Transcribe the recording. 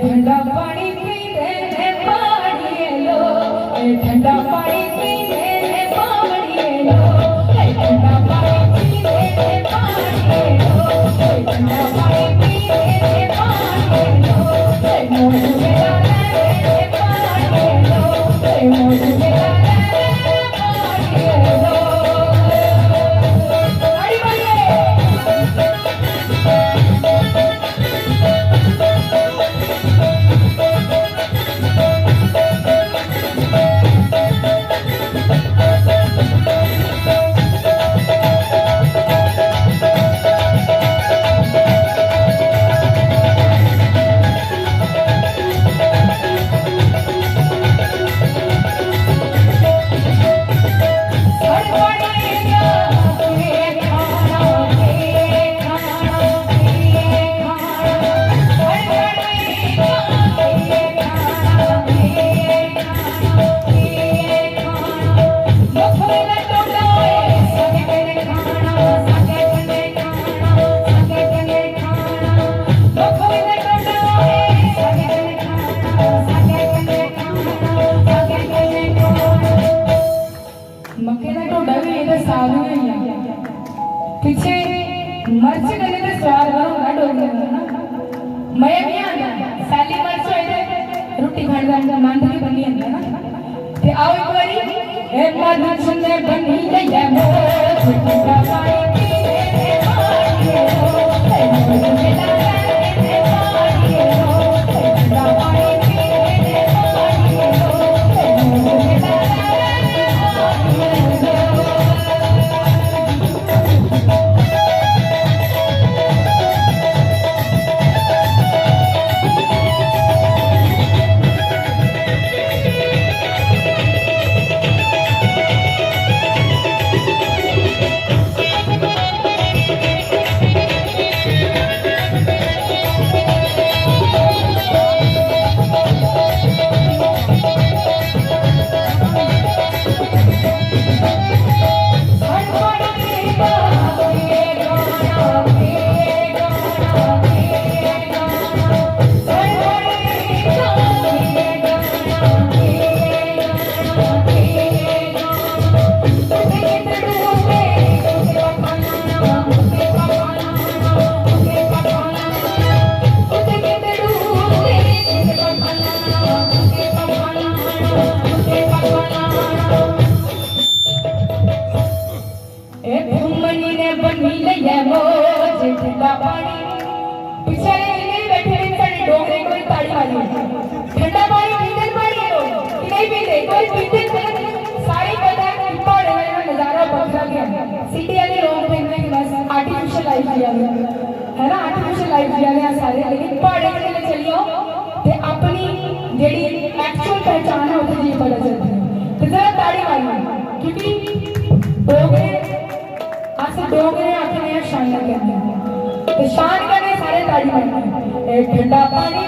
ठंडा पानी पीने पानी लो, ठंडा पानी पीने पानी लो, ठंडा पानी पीने पानी लो, ठंडा पानी पीने पानी लो, मोर मेरा ले पानी लो, मोर मेरा ले पानी लो। पीछे मर्च कने ते स्वाद करो ना डोगरे ना मैं भी आंदा साली मर्च होए रोटी खाण दा मंद भी बनी अंदा ना ते आओ एक बारी ए मर्च ने बनी ले मोर ठंडा पानी पीने पानी लो मोर मेरा ले पानी लो ठंडा पानी पीने पानी लो मोर मेरा ले पानी लो। ठंडा पानी पीछे नहीं बैठे साड़ी डोगरे कोई ताड़ी वाली ठंडा पानी पीते पानी लोग नहीं पीते कोई पीते सारी पता है पहाड़े वाले का नजारा बखरा गया सिटी वाले लोग देखने के बस आर्टिफिशियल लाइफ जिया है ना आर्टिफिशियल लाइफ जिया गया सारे लेकिन पहाड़े वाले चलियो ते अपनी जेडी एक्चुअल पहचान है उसे जी पता चलती है तो जरा ताड़ी वाली क्योंकि डोगरे अस डोगरे अपने शान कहते हैं शान करने सारे ताड़ी मारते हैं ठंडा पानी